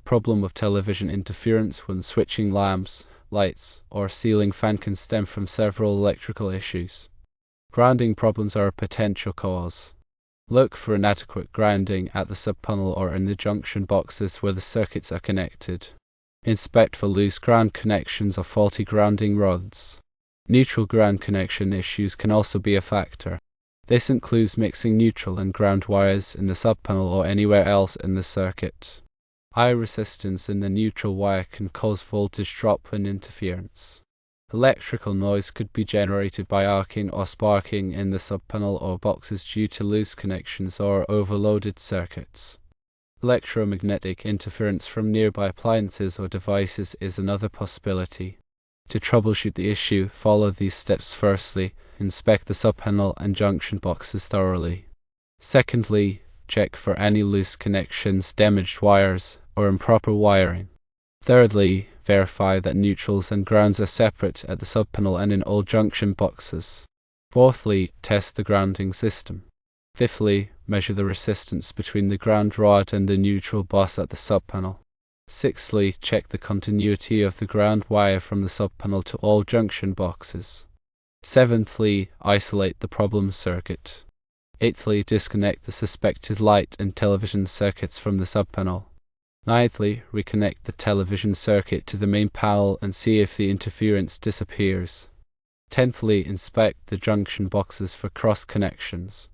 problem of television interference when switching lamps, lights, or ceiling fan can stem from several electrical issues. Grounding problems are a potential cause. Look for inadequate grounding at the subpanel or in the junction boxes where the circuits are connected. Inspect for loose ground connections or faulty grounding rods. Neutral ground connection issues can also be a factor. This includes mixing neutral and ground wires in the subpanel or anywhere else in the circuit. High resistance in the neutral wire can cause voltage drop and interference. Electrical noise could be generated by arcing or sparking in the subpanel or boxes due to loose connections or overloaded circuits. Electromagnetic interference from nearby appliances or devices is another possibility. To troubleshoot the issue, follow these steps. Firstly, inspect the subpanel and junction boxes thoroughly. Secondly, check for any loose connections, damaged wires, or improper wiring. Thirdly, verify that neutrals and grounds are separate at the subpanel and in all junction boxes. Fourthly, test the grounding system. Fifthly, measure the resistance between the ground rod and the neutral bus at the subpanel. Sixthly, check the continuity of the ground wire from the subpanel to all junction boxes. Seventhly, isolate the problem circuit. Eighthly, disconnect the suspected light and television circuits from the subpanel. Ninthly, reconnect the television circuit to the main panel and see if the interference disappears. Tenthly, inspect the junction boxes for cross connections.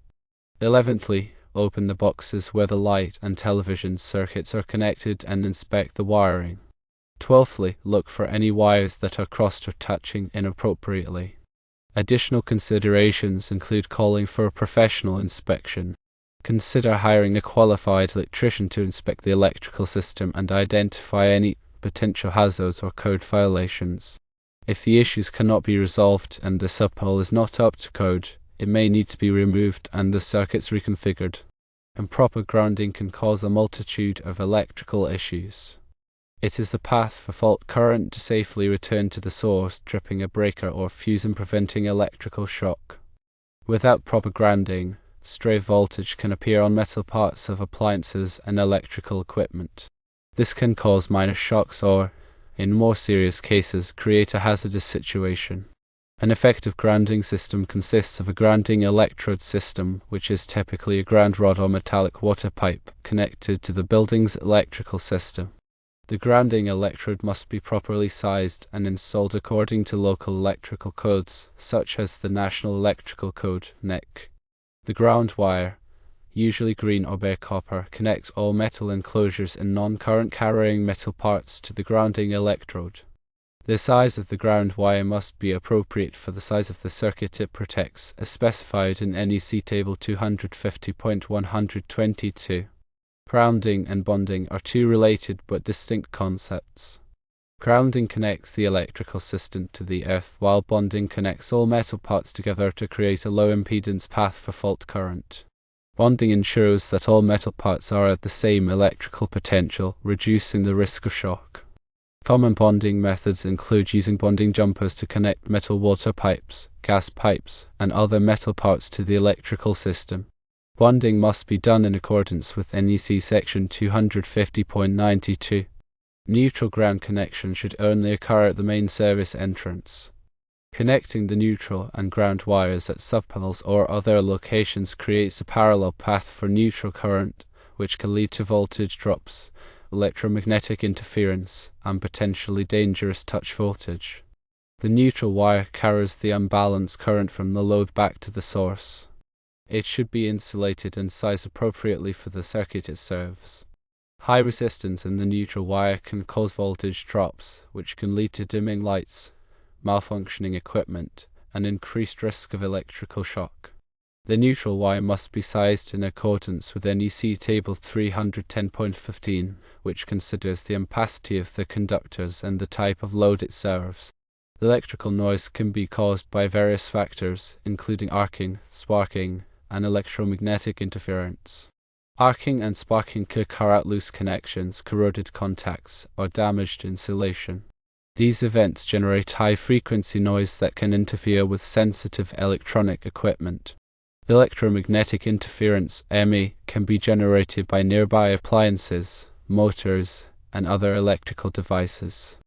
11thly, open the boxes where the light and television circuits are connected and inspect the wiring. 12thly, look for any wires that are crossed or touching inappropriately. Additional considerations include calling for a professional inspection. Consider hiring a qualified electrician to inspect the electrical system and identify any potential hazards or code violations. If the issues cannot be resolved and the subpanel is not up to code, it may need to be removed and the circuits reconfigured. Improper grounding can cause a multitude of electrical issues. It is the path for fault current to safely return to the source, tripping a breaker or fuse and preventing electrical shock. Without proper grounding, stray voltage can appear on metal parts of appliances and electrical equipment. This can cause minor shocks or, in more serious cases, create a hazardous situation. An effective grounding system consists of a grounding electrode system, which is typically a ground rod or metallic water pipe connected to the building's electrical system. The grounding electrode must be properly sized and installed according to local electrical codes, such as the National Electrical Code (NEC). The ground wire, usually green or bare copper, connects all metal enclosures and non-current carrying metal parts to the grounding electrode. The size of the ground wire must be appropriate for the size of the circuit it protects, as specified in NEC Table 250.122. Grounding and bonding are two related but distinct concepts. Grounding connects the electrical system to the earth, while bonding connects all metal parts together to create a low impedance path for fault current. Bonding ensures that all metal parts are at the same electrical potential, reducing the risk of shock. Common bonding methods include using bonding jumpers to connect metal water pipes, gas pipes, and other metal parts to the electrical system. Bonding must be done in accordance with NEC Section 250.92. Neutral ground connection should only occur at the main service entrance. Connecting the neutral and ground wires at subpanels or other locations creates a parallel path for neutral current, which can lead to voltage drops, electromagnetic interference, and potentially dangerous touch voltage. The neutral wire carries the unbalanced current from the load back to the source. It should be insulated and sized appropriately for the circuit it serves. High resistance in the neutral wire can cause voltage drops, which can lead to dimming lights, malfunctioning equipment, and increased risk of electrical shock. The neutral wire must be sized in accordance with NEC Table 310.15, which considers the ampacity of the conductors and the type of load it serves. Electrical noise can be caused by various factors, including arcing, sparking, and electromagnetic interference. Arcing and sparking could occur at loose connections, corroded contacts, or damaged insulation. These events generate high-frequency noise that can interfere with sensitive electronic equipment. Electromagnetic interference (EMI) can be generated by nearby appliances, motors, and other electrical devices.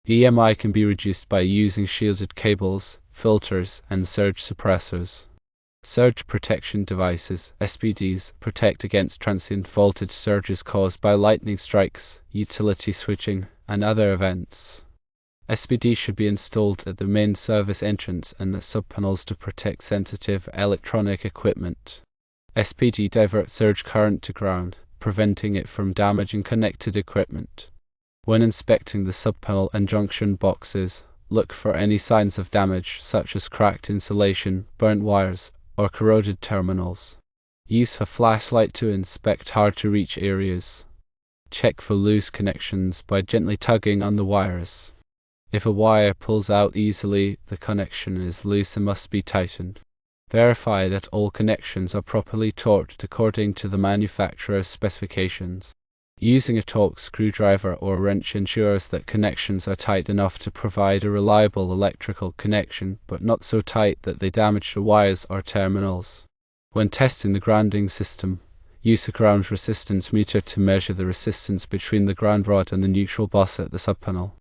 EMI can be reduced by using shielded cables, filters, and surge suppressors. Surge protection devices, SPDs, protect against transient voltage surges caused by lightning strikes, utility switching, and other events. SPD should be installed at the main service entrance and the subpanels to protect sensitive electronic equipment. SPD diverts surge current to ground, preventing it from damaging connected equipment. When inspecting the subpanel and junction boxes, look for any signs of damage such as cracked insulation, burnt wires, or corroded terminals. Use a flashlight to inspect hard-to-reach areas. Check for loose connections by gently tugging on the wires. If a wire pulls out easily, the connection is loose and must be tightened. Verify that all connections are properly torqued according to the manufacturer's specifications. Using a torque screwdriver or wrench ensures that connections are tight enough to provide a reliable electrical connection, but not so tight that they damage the wires or terminals. When testing the grounding system, use a ground resistance meter to measure the resistance between the ground rod and the neutral bus at the subpanel.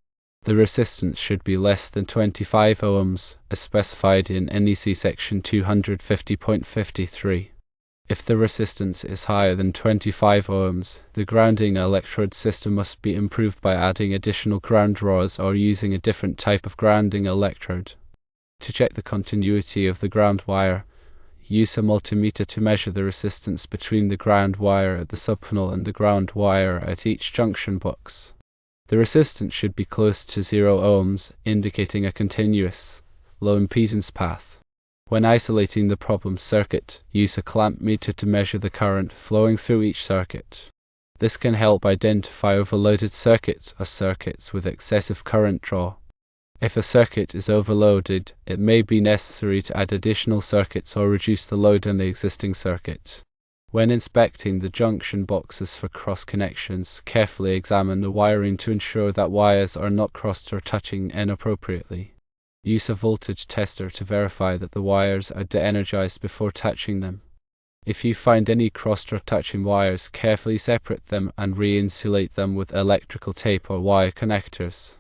The resistance should be less than 25 ohms, as specified in NEC section 250.53. If the resistance is higher than 25 ohms, the grounding electrode system must be improved by adding additional ground rods or using a different type of grounding electrode. To check the continuity of the ground wire, use a multimeter to measure the resistance between the ground wire at the subpanel and the ground wire at each junction box. The resistance should be close to 0 ohms, indicating a continuous, low impedance path. When isolating the problem circuit, use a clamp meter to measure the current flowing through each circuit. This can help identify overloaded circuits or circuits with excessive current draw. If a circuit is overloaded, it may be necessary to add additional circuits or reduce the load on the existing circuit. When inspecting the junction boxes for cross connections, carefully examine the wiring to ensure that wires are not crossed or touching inappropriately. Use a voltage tester to verify that the wires are de-energized before touching them. If you find any crossed or touching wires, carefully separate them and re-insulate them with electrical tape or wire connectors.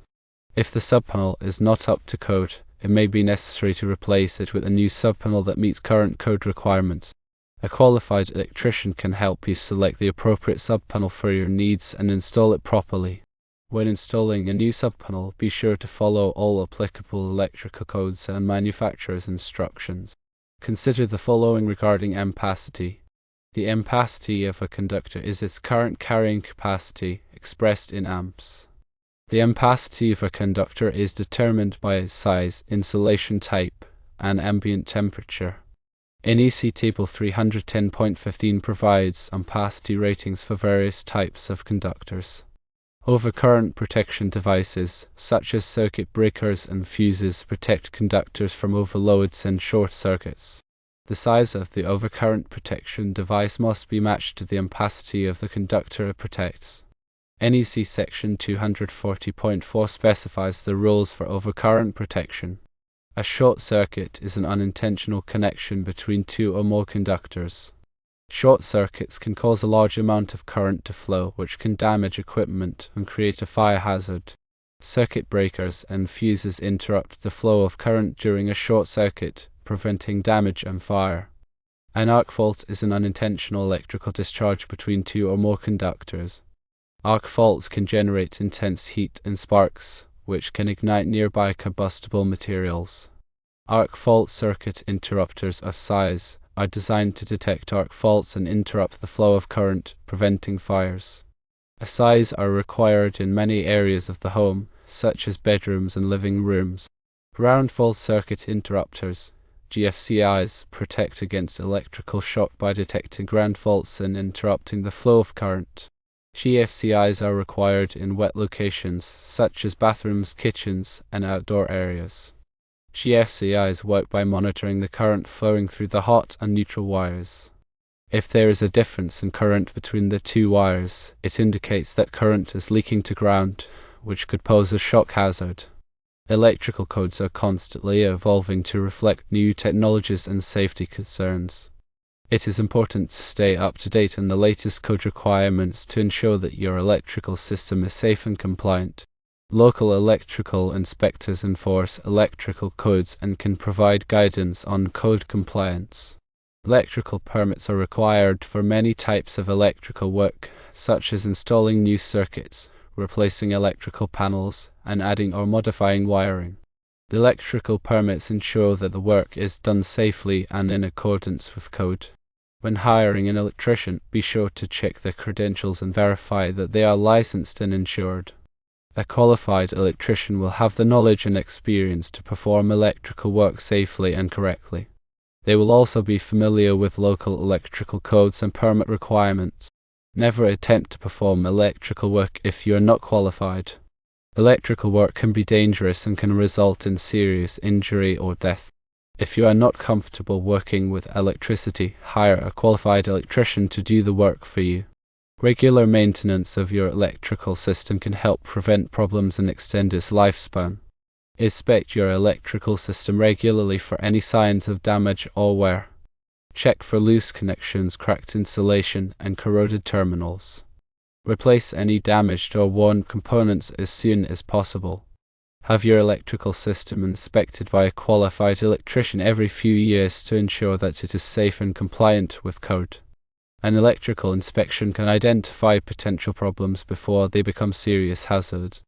If the subpanel is not up to code, it may be necessary to replace it with a new subpanel that meets current code requirements. A qualified electrician can help you select the appropriate subpanel for your needs and install it properly. When installing a new subpanel, be sure to follow all applicable electrical codes and manufacturer's instructions. Consider the following regarding ampacity. The ampacity of a conductor is its current carrying capacity, expressed in amps. The ampacity of a conductor is determined by its size, insulation type, and ambient temperature. NEC Table 310.15 provides ampacity ratings for various types of conductors. Overcurrent protection devices, such as circuit breakers and fuses, protect conductors from overloads and short circuits. The size of the overcurrent protection device must be matched to the ampacity of the conductor it protects. NEC section 240.4 specifies the rules for overcurrent protection. A short circuit is an unintentional connection between two or more conductors. Short circuits can cause a large amount of current to flow, which can damage equipment and create a fire hazard. Circuit breakers and fuses interrupt the flow of current during a short circuit, preventing damage and fire. An arc fault is an unintentional electrical discharge between two or more conductors. Arc faults can generate intense heat and sparks, which can ignite nearby combustible materials. Arc fault circuit interrupters of size are designed to detect arc faults and interrupt the flow of current, preventing fires. Size are required in many areas of the home, such as bedrooms and living rooms. Ground fault circuit interrupters, GFCIs, protect against electrical shock by detecting ground faults and interrupting the flow of current. GFCIs are required in wet locations, such as bathrooms, kitchens, and outdoor areas. GFCIs work by monitoring the current flowing through the hot and neutral wires. If there is a difference in current between the two wires, it indicates that current is leaking to ground, which could pose a shock hazard. Electrical codes are constantly evolving to reflect new technologies and safety concerns. It is important to stay up to date on the latest code requirements to ensure that your electrical system is safe and compliant. Local electrical inspectors enforce electrical codes and can provide guidance on code compliance. Electrical permits are required for many types of electrical work, such as installing new circuits, replacing electrical panels, and adding or modifying wiring. The electrical permits ensure that the work is done safely and in accordance with code. When hiring an electrician, be sure to check their credentials and verify that they are licensed and insured. A qualified electrician will have the knowledge and experience to perform electrical work safely and correctly. They will also be familiar with local electrical codes and permit requirements. Never attempt to perform electrical work if you are not qualified. Electrical work can be dangerous and can result in serious injury or death. If you are not comfortable working with electricity, hire a qualified electrician to do the work for you. Regular maintenance of your electrical system can help prevent problems and extend its lifespan. Inspect your electrical system regularly for any signs of damage or wear. Check for loose connections, cracked insulation, and corroded terminals. Replace any damaged or worn components as soon as possible. Have your electrical system inspected by a qualified electrician every few years to ensure that it is safe and compliant with code. An electrical inspection can identify potential problems before they become serious hazards.